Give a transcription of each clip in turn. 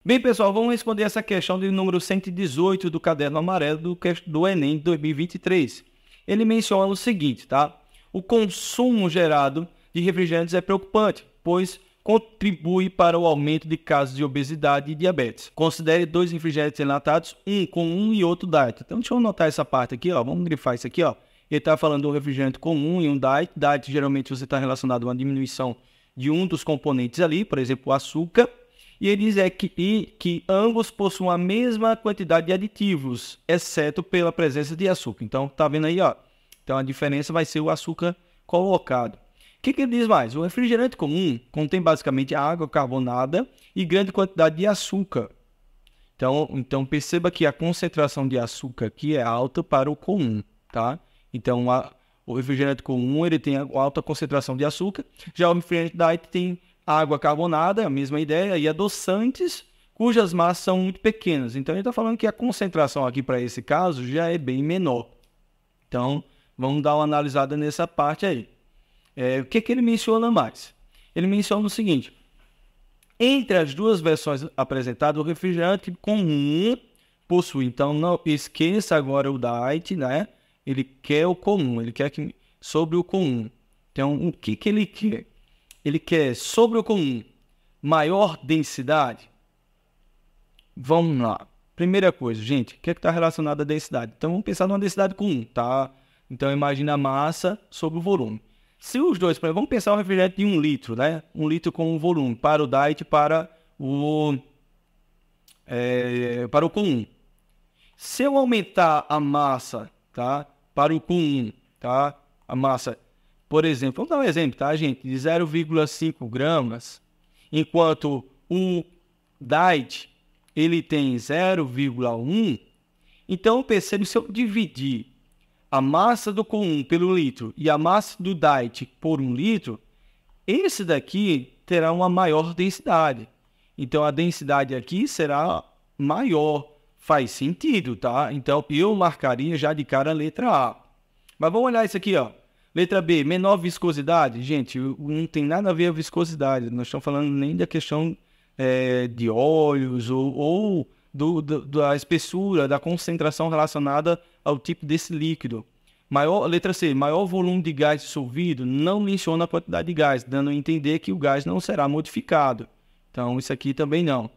Bem, pessoal, vamos responder essa questão de número 118 do caderno amarelo do Enem 2023. Ele menciona o seguinte, tá? O consumo gerado de refrigerantes é preocupante, pois contribui para o aumento de casos de obesidade e diabetes. Considere 2 refrigerantes enlatados, um comum e outro diet. Então, deixa eu anotar essa parte aqui, ó. Vamos grifar isso aqui, ó. Ele está falando de um refrigerante comum e um diet. Diet, geralmente, você está relacionado a uma diminuição de um dos componentes ali, por exemplo, o açúcar. E ele diz que ambos possuem a mesma quantidade de aditivos, exceto pela presença de açúcar. Então, tá vendo aí, ó? Então, a diferença vai ser o açúcar colocado. O que ele diz mais? O refrigerante comum contém basicamente água carbonada e grande quantidade de açúcar. Então perceba que a concentração de açúcar aqui é alta para o comum, tá? Então, o refrigerante comum ele tem alta concentração de açúcar. Já o refrigerante diet tem água carbonada, a mesma ideia, e adoçantes, cujas massas são muito pequenas. Então, ele está falando que a concentração aqui para esse caso já é bem menor. Então, vamos dar uma analisada nessa parte aí. O que ele menciona mais? Ele menciona o seguinte: entre as duas versões apresentadas, o refrigerante comum possui. Então, não esqueça agora o diet, né? Ele quer o comum, ele quer que sobre o comum. Então, o que ele quer? Ele quer sobre o comum maior densidade. Vamos lá. Primeira coisa, gente, o que está relacionado à densidade? Então, vamos pensar numa densidade comum, tá? Então, imagina a massa sobre o volume. Se os dois, por exemplo, vamos pensar um refrigerante de 1 litro, né? 1 litro com o volume, para o diet, para o comum. Se eu aumentar a massa, tá? Para o comum, tá? A massa, por exemplo, vamos dar um exemplo, tá, gente? De 0,5 gramas, enquanto o diet, ele tem 0,1. Então, percebe, se eu dividir a massa do comum pelo litro e a massa do diet por 1 litro, esse daqui terá uma maior densidade. Então, a densidade aqui será maior. Faz sentido, tá? Então, eu marcaria já de cara a letra A. Mas vamos olhar isso aqui, ó. Letra B, menor viscosidade. Gente, não tem nada a ver a viscosidade. Nós estamos falando nem da questão de óleos ou da espessura, da concentração relacionada ao tipo desse líquido. Letra C, maior volume de gás dissolvido, não menciona a quantidade de gás, dando a entender que o gás não será modificado. Então, isso aqui também não.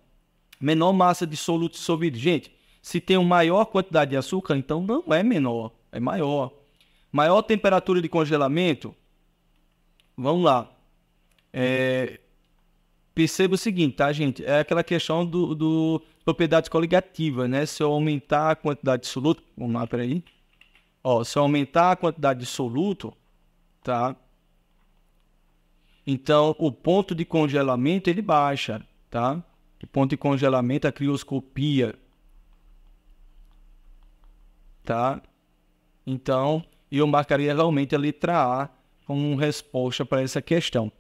Menor massa de soluto dissolvido. Gente, se tem uma maior quantidade de açúcar, então não é menor, é maior. Maior temperatura de congelamento. Vamos lá. Perceba o seguinte, tá, gente? É aquela questão do propriedades coligativas, né? Se eu aumentar a quantidade de soluto... Vamos lá, peraí. Ó, se eu aumentar a quantidade de soluto, tá? Então, o ponto de congelamento, ele baixa, tá? O ponto de congelamento, a crioscopia, tá? Então, eu marcaria realmente a letra A como resposta para essa questão.